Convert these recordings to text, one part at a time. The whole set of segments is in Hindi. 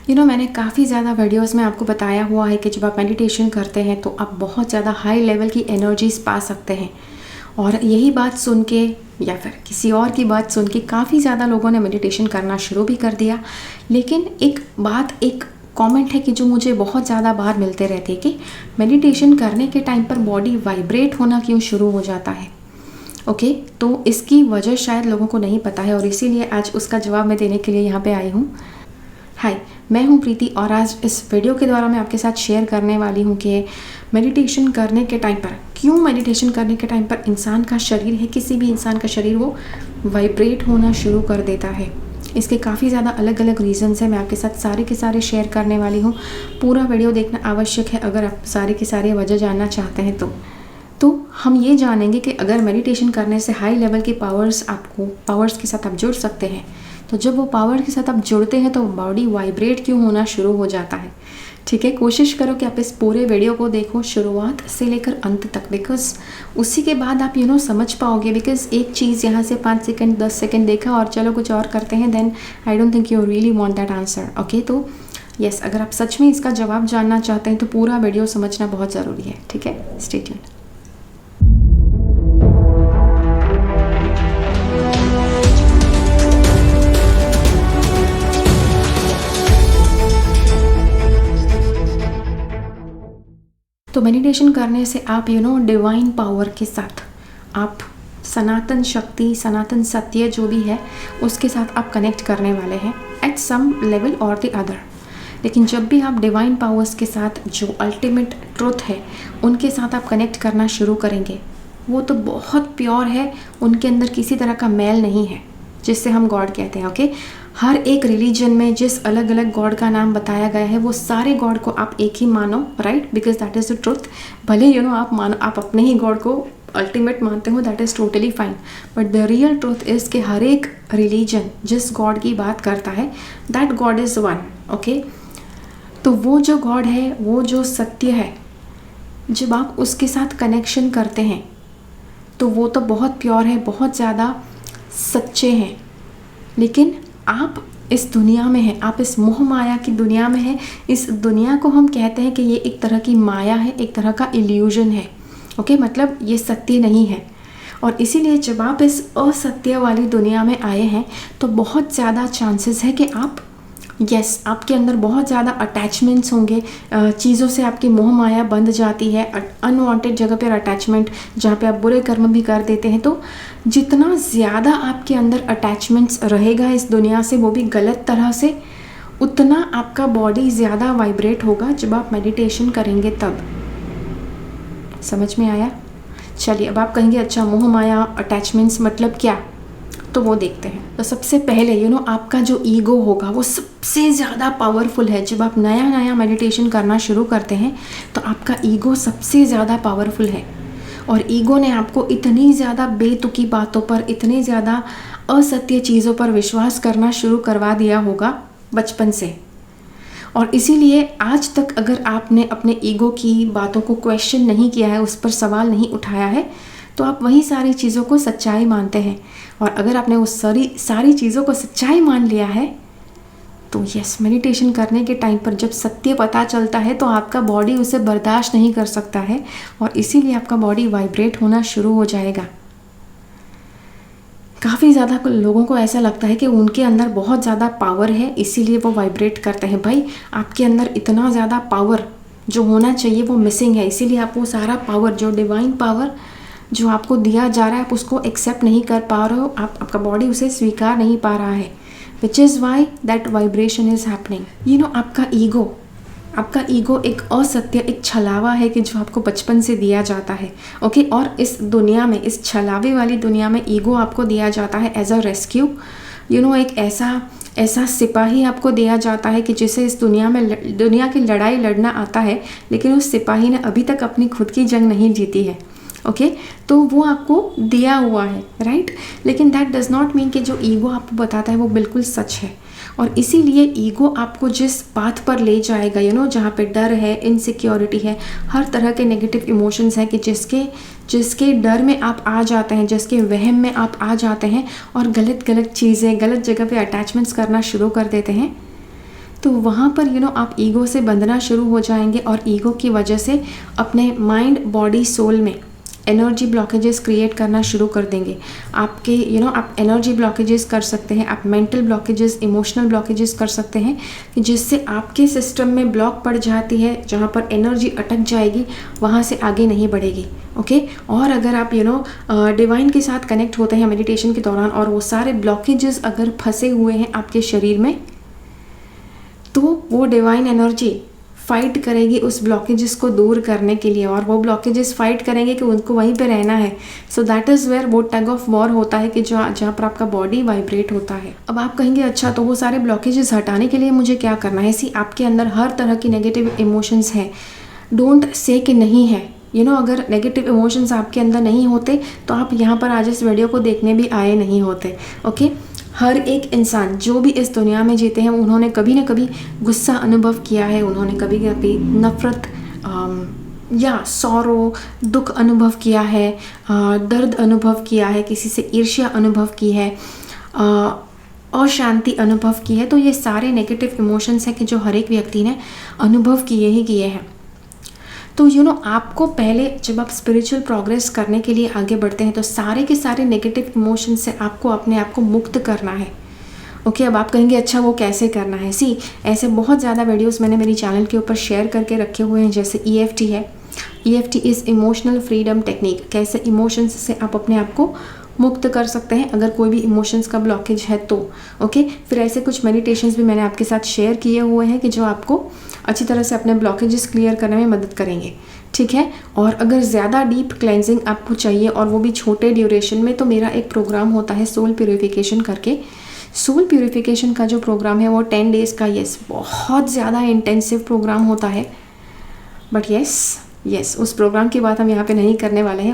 मैंने काफ़ी ज़्यादा वीडियोस में आपको बताया हुआ है कि जब आप मेडिटेशन करते हैं तो आप बहुत ज़्यादा हाई लेवल की एनर्जीज पा सकते हैं। और यही बात सुन के या फिर किसी और की बात सुन के काफ़ी ज़्यादा लोगों ने मेडिटेशन करना शुरू भी कर दिया। लेकिन एक कमेंट है कि जो मुझे बहुत ज़्यादा बार मिलते रहते हैं कि मेडिटेशन करने के टाइम पर बॉडी वाइब्रेट होना क्यों शुरू हो जाता है। ओके, तो इसकी वजह शायद लोगों को नहीं पता है और इसीलिए आज उसका जवाब मैं देने के लिए यहाँ पे आई हूँ। हाय, मैं हूँ प्रीति और आज इस वीडियो के द्वारा मैं आपके साथ शेयर करने वाली हूँ कि मेडिटेशन करने के टाइम पर मेडिटेशन करने के टाइम पर इंसान का शरीर है, किसी भी इंसान का शरीर वो वाइब्रेट होना शुरू कर देता है। इसके काफ़ी ज़्यादा अलग अलग रीज़न्स हैं। मैं आपके साथ सारे के सारे शेयर करने वाली हूँ। पूरा वीडियो देखना आवश्यक है अगर आप सारे के सारे वजह जानना चाहते हैं तो हम ये जानेंगे कि अगर मेडिटेशन करने से हाई लेवल के पावर्स के साथ आप जुड़ सकते हैं, तो जब वो पावर के साथ आप जुड़ते हैं तो बॉडी वाइब्रेट क्यों होना शुरू हो जाता है। ठीक है, कोशिश करो कि आप इस पूरे वीडियो को देखो शुरुआत से लेकर अंत तक, बिकॉज उसी के बाद आप समझ पाओगे। बिकॉज एक चीज़ यहाँ से 5 सेकंड 10 सेकंड देखा और चलो कुछ और करते हैं, then I don't think you really want that answer. Okay, तो यस, अगर आप सच में इसका जवाब जानना चाहते हैं तो पूरा वीडियो समझना बहुत ज़रूरी है। ठीक है, स्टे ट्यून्ड। तो मेडिटेशन करने से आप डिवाइन पावर के साथ आप सनातन शक्ति, सनातन सत्य जो भी है उसके साथ आप कनेक्ट करने वाले हैं एट सम लेवल और द अदर। लेकिन जब भी आप डिवाइन पावर्स के साथ जो अल्टीमेट ट्रुथ है उनके साथ आप कनेक्ट करना शुरू करेंगे, वो तो बहुत प्योर है, उनके अंदर किसी तरह का मैल नहीं है, जिससे हम गॉड कहते हैं। ओके, हर एक रिलीजन में जिस अलग अलग गॉड का नाम बताया गया है वो सारे गॉड को आप एक ही मानो, right, because that is the truth. भले आप अपने ही गॉड को अल्टीमेट मानते हो, that is totally fine, but the real truth is कि हर एक रिलीजन जिस गॉड की बात करता है that God is one. Okay, तो वो जो गॉड है, वो जो सत्य है, जब आप उसके साथ कनेक्शन करते हैं तो वो तो बहुत प्योर है, बहुत ज़्यादा सच्चे हैं। लेकिन आप इस दुनिया में हैं, आप इस मोह माया की दुनिया में हैं। इस दुनिया को हम कहते हैं कि ये एक तरह की माया है, एक तरह का इल्यूजन है। ओके, मतलब ये सत्य नहीं है। और इसीलिए जब आप इस असत्य वाली दुनिया में आए हैं तो बहुत ज़्यादा चांसेस है कि आपके अंदर बहुत ज़्यादा अटैचमेंट्स होंगे, चीज़ों से आपकी मोह माया बंध जाती है, अनवांटेड जगह पर अटैचमेंट, जहाँ पे आप बुरे कर्म भी कर देते हैं। तो जितना ज़्यादा आपके अंदर अटैचमेंट्स रहेगा इस दुनिया से, वो भी गलत तरह से, उतना आपका बॉडी ज़्यादा वाइब्रेट होगा जब आप मेडिटेशन करेंगे तब। समझ में आया? चलिए, अब आप कहेंगे अच्छा मोह माया अटैचमेंट्स मतलब क्या, तो वो देखते हैं। तो सबसे पहले आपका जो ईगो होगा वो सबसे ज़्यादा पावरफुल है। जब आप नया नया मेडिटेशन करना शुरू करते हैं तो आपका ईगो सबसे ज़्यादा पावरफुल है। और ईगो ने आपको इतनी ज़्यादा बेतुकी बातों पर, इतनी ज़्यादा असत्य चीज़ों पर विश्वास करना शुरू करवा दिया होगा बचपन से। और इसीलिए आज तक अगर आपने अपने ईगो की बातों को क्वेश्चन नहीं किया है, उस पर सवाल नहीं उठाया है, तो आप वही सारी चीज़ों को सच्चाई मानते हैं। और अगर आपने वो सारी चीज़ों को सच्चाई मान लिया है तो यस, मेडिटेशन करने के टाइम पर जब सत्य पता चलता है तो आपका बॉडी उसे बर्दाश्त नहीं कर सकता है और इसीलिए आपका बॉडी वाइब्रेट होना शुरू हो जाएगा। काफ़ी ज़्यादा लोगों को ऐसा लगता है कि उनके अंदर बहुत ज़्यादा पावर है इसीलिए वो वाइब्रेट करते हैं। भाई, आपके अंदर इतना ज़्यादा पावर जो होना चाहिए वो मिसिंग है, इसीलिए आप वो सारा पावर, जो डिवाइन पावर जो आपको दिया जा रहा है, आप उसको एक्सेप्ट नहीं कर पा रहे हो, आपका बॉडी उसे स्वीकार नहीं पा रहा है, which is why that vibration is happening. आपका ईगो एक असत्य, एक छलावा है कि जो आपको बचपन से दिया जाता है। ओके, और इस दुनिया में, इस छलावे वाली दुनिया में ईगो आपको दिया जाता है एज अ रेस्क्यू। एक ऐसा सिपाही आपको दिया जाता है कि जिसे इस दुनिया की लड़ाई लड़ना आता है, लेकिन उस सिपाही ने अभी तक अपनी खुद की जंग नहीं जीती है। ओके, तो वो आपको दिया हुआ है, राइट। लेकिन दैट डज़ नॉट मीन कि जो ईगो आपको बताता है वो बिल्कुल सच है। और इसीलिए ईगो आपको जिस पाथ पर ले जाएगा, जहाँ पे डर है, इनसिक्योरिटी है, हर तरह के नेगेटिव इमोशंस हैं कि जिसके डर में आप आ जाते हैं, जिसके वहम में आप आ जाते हैं और गलत चीज़ें, गलत जगह पे अटैचमेंट्स करना शुरू कर देते हैं, तो वहाँ पर आप ईगो से बंधना शुरू हो जाएंगे और ईगो की वजह से अपने माइंड, बॉडी, सोल में एनर्जी ब्लॉकेजेस क्रिएट करना शुरू कर देंगे। आपके आप एनर्जी ब्लॉकेजेस कर सकते हैं, आप मेंटल ब्लॉकेजेस, इमोशनल ब्लॉकेजेस कर सकते हैं, जिससे आपके सिस्टम में ब्लॉक पड़ जाती है, जहाँ पर एनर्जी अटक जाएगी, वहाँ से आगे नहीं बढ़ेगी। ओके और अगर आप डिवाइन के साथ कनेक्ट होते हैं मेडिटेशन के दौरान और वो सारे ब्लॉकेजेस अगर फंसे हुए हैं आपके शरीर में, तो वो डिवाइन एनर्जी फाइट करेगी उस ब्लॉकेजेस को दूर करने के लिए, और वो ब्लॉकेजेस फाइट करेंगे कि उनको वहीं पे रहना है। सो दैट इज़ वेयर वो टग ऑफ वॉर होता है कि जहाँ पर आपका बॉडी वाइब्रेट होता है। अब आप कहेंगे अच्छा तो वो सारे ब्लॉकेजेस हटाने के लिए मुझे क्या करना है? आपके अंदर हर तरह की नेगेटिव इमोशंस हैं, डोंट से कि नहीं है। अगर नेगेटिव इमोशंस आपके अंदर नहीं होते तो आप यहाँ पर आज इस वीडियो को देखने भी आए नहीं होते। ओके हर एक इंसान जो भी इस दुनिया में जीते हैं उन्होंने कभी ना कभी गुस्सा अनुभव किया है, उन्होंने कभी कभी नफ़रत या सौरो, दुख अनुभव किया है, दर्द अनुभव किया है, किसी से ईर्ष्या अनुभव की है, अशांति अनुभव की है। तो ये सारे नेगेटिव इमोशंस हैं कि जो हर एक व्यक्ति ने अनुभव किए ही किए हैं। तो आपको पहले जब आप स्पिरिचुअल प्रोग्रेस करने के लिए आगे बढ़ते हैं तो सारे के सारे नेगेटिव इमोशंस से आपको अपने आप को मुक्त करना है। ओके अब आप कहेंगे अच्छा वो कैसे करना है? ऐसे बहुत ज़्यादा वीडियोस मैंने मेरी चैनल के ऊपर शेयर करके रखे हुए हैं, जैसे EFT है। EFT is emotional freedom technique, कैसे इमोशंस से आप अपने आप को मुक्त कर सकते हैं अगर कोई भी इमोशंस का ब्लॉकेज है तो। ओके फिर ऐसे कुछ मेडिटेशंस भी मैंने आपके साथ शेयर किए हुए हैं कि जो आपको अच्छी तरह से अपने ब्लॉकेजेस क्लियर करने में मदद करेंगे। ठीक है और अगर ज़्यादा डीप क्लेंजिंग आपको चाहिए और वो भी छोटे ड्यूरेशन में, तो मेरा एक प्रोग्राम होता है सोल प्यूरिफिकेशन करके। सोल प्यूरिफिकेशन का जो प्रोग्राम है वो 10 डेज़ का बहुत ज़्यादा इंटेंसिव प्रोग्राम होता है। बट यस उस प्रोग्राम की बात हम यहाँ पे नहीं करने वाले हैं।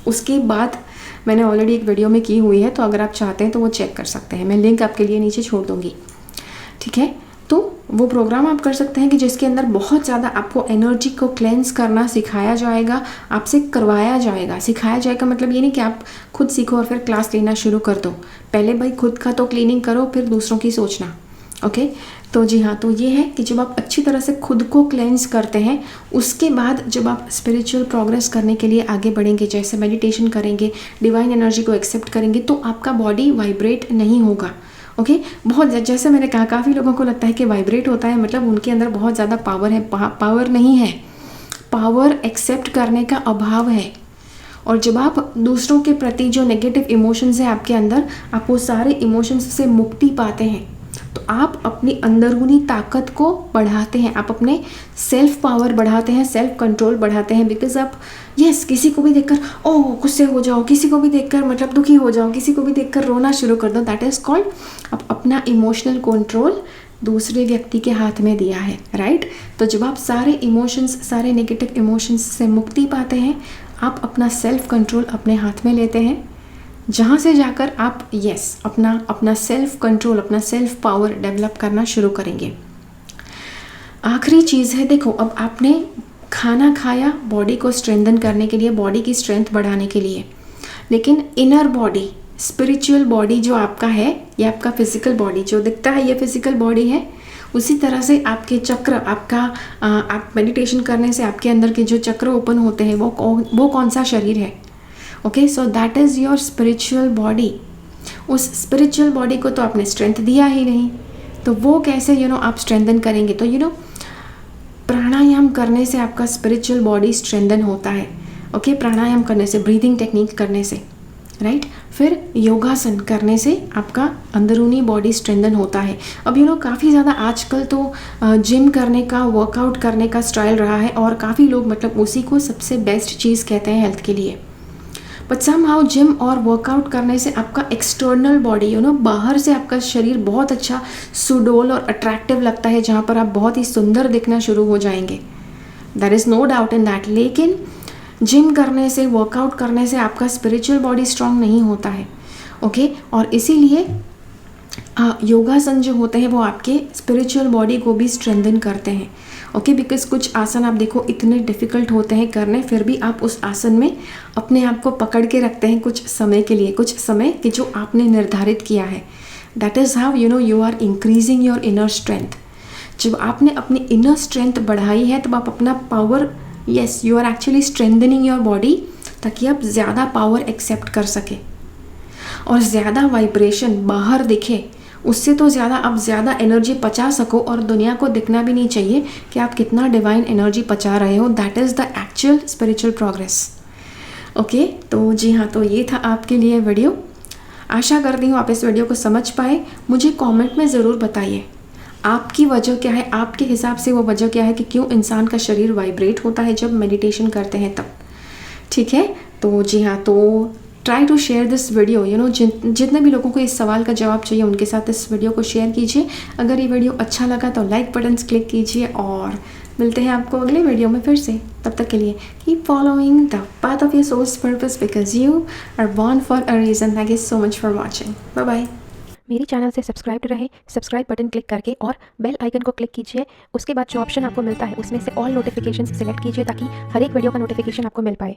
उसकी बात मैंने ऑलरेडी एक वीडियो में की हुई है, तो अगर आप चाहते हैं तो वो चेक कर सकते हैं, मैं लिंक आपके लिए नीचे छोड़ दूँगी। ठीक है तो वो प्रोग्राम आप कर सकते हैं कि जिसके अंदर बहुत ज़्यादा आपको एनर्जी को क्लेंस करना सिखाया जाएगा, आपसे करवाया जाएगा। सिखाया जाएगा मतलब ये नहीं कि आप खुद सीखो और फिर क्लास लेना शुरू कर दो। पहले भाई खुद का तो क्लीनिंग करो, फिर दूसरों की सोचना। ओके तो जी हाँ, तो ये है कि जब आप अच्छी तरह से खुद को क्लेंस करते हैं, उसके बाद जब आप स्पिरिचुअल प्रोग्रेस करने के लिए आगे बढ़ेंगे, जैसे मेडिटेशन करेंगे, डिवाइन एनर्जी को एक्सेप्ट करेंगे, तो आपका बॉडी वाइब्रेट नहीं होगा। ओके बहुत जैसे मैंने कहा, काफ़ी लोगों को लगता है कि वाइब्रेट होता है मतलब उनके अंदर बहुत ज़्यादा पावर है। पावर नहीं है, पावर एक्सेप्ट करने का अभाव है। और जब आप दूसरों के प्रति जो नेगेटिव इमोशंस हैं आपके अंदर, आप वो सारे इमोशंस से मुक्ति पाते हैं, तो आप अपनी अंदरूनी ताकत को बढ़ाते हैं, आप अपने सेल्फ पावर बढ़ाते हैं, सेल्फ कंट्रोल बढ़ाते हैं। बिकॉज आप किसी को भी देखकर गुस्से हो जाओ, किसी को भी देखकर मतलब दुखी हो जाओ, किसी को भी देखकर रोना शुरू कर दो, दैट इज़ कॉल्ड आप अपना इमोशनल कंट्रोल दूसरे व्यक्ति के हाथ में दिया है। राइट तो जब आप सारे इमोशंस, सारे नेगेटिव इमोशंस से मुक्ति पाते हैं, आप अपना सेल्फ कंट्रोल अपने हाथ में लेते हैं, जहाँ से जाकर आप अपना सेल्फ कंट्रोल, अपना सेल्फ पावर डेवलप करना शुरू करेंगे। आखिरी चीज़ है, देखो अब आपने खाना खाया बॉडी को स्ट्रेंथन करने के लिए, बॉडी की स्ट्रेंथ बढ़ाने के लिए, लेकिन इनर बॉडी, स्पिरिचुअल बॉडी जो आपका है, ये आपका फिजिकल बॉडी जो दिखता है, ये फिजिकल बॉडी है। उसी तरह से आपके चक्र, आप मेडिटेशन करने से आपके अंदर के जो चक्र ओपन होते हैं वो कौन सा शरीर है? Okay so that is your spiritual body. उस स्पिरिचुअल बॉडी को तो आपने स्ट्रेंथ दिया ही नहीं, तो वो कैसे आप स्ट्रेंथन करेंगे? तो प्राणायाम करने से आपका स्पिरिचुअल बॉडी स्ट्रेंथन होता है। ओके प्राणायाम करने से, ब्रीदिंग टेक्निक करने से, राइट फिर योगासन करने से आपका अंदरूनी बॉडी स्ट्रेंथन होता है। अब काफ़ी ज़्यादा आजकल तो जिम करने का, वर्कआउट करने का स्टाइल रहा है और काफ़ी लोग मतलब उसी को सबसे बेस्ट चीज़ कहते हैं हेल्थ के लिए। बट समहाउ जिम और वर्कआउट करने से आपका एक्सटर्नल बॉडी बाहर से आपका शरीर बहुत अच्छा सुडोल और अट्रैक्टिव लगता है, जहाँ पर आप बहुत ही सुंदर दिखना शुरू हो जाएंगे। There is no doubt in that. लेकिन जिम करने से, वर्कआउट करने से आपका स्पिरिचुअल बॉडी स्ट्रांग नहीं होता है। ओके और इसीलिए योगासन जो होते हैं वो आपके स्पिरिचुअल बॉडी को भी स्ट्रेंथन करते हैं। ओके बिकॉज कुछ आसन आप देखो इतने डिफ़िकल्ट होते हैं करने, फिर भी आप उस आसन में अपने आप को पकड़ के रखते हैं कुछ समय के लिए, कुछ समय कि जो आपने निर्धारित किया है। That is how you are increasing your inner strength. जब आपने अपनी इनर स्ट्रेंथ बढ़ाई है तब आप अपना power, yes you are actually strengthening your body, ताकि आप ज़्यादा पावर एक्सेप्ट कर सके और ज़्यादा वाइब्रेशन बाहर दिखे, उससे तो ज़्यादा आप ज़्यादा एनर्जी पचा सको और दुनिया को दिखना भी नहीं चाहिए कि आप कितना डिवाइन एनर्जी पचा रहे हो। That is the actual spiritual progress. Okay, तो जी हाँ, तो ये था आपके लिए वीडियो। आशा करती हूँ आप इस वीडियो को समझ पाए। मुझे कमेंट में ज़रूर बताइए आपकी वजह क्या है, आपके हिसाब से वो वजह क्या है कि क्यों इंसान का शरीर वाइब्रेट होता है जब मेडिटेशन करते हैं तब। ठीक है, तो जी हाँ, तो try to share this video, you know, जितने भी लोगों को इस सवाल का जवाब चाहिए उनके साथ इस वीडियो को शेयर कीजिए। अगर ये वीडियो अच्छा लगा तो लाइक बटन क्लिक कीजिए और मिलते हैं आपको अगले वीडियो में फिर से। तब तक के लिए keep following the path of your soul's purpose because you are born for a reason. Thank you so much for watching. Bye bye. मेरे चैनल से सब्सक्राइब रहे, सब्सक्राइब बटन क्लिक करके और बेल आइकन को क्लिक कीजिए। उसके बाद जो ऑप्शन आपको मिलता है उसमें से ऑल नोटिफिकेशन सिलेक्ट कीजिए ताकि हर एक वीडियो का नोटिफिकेशन आपको मिल पाए।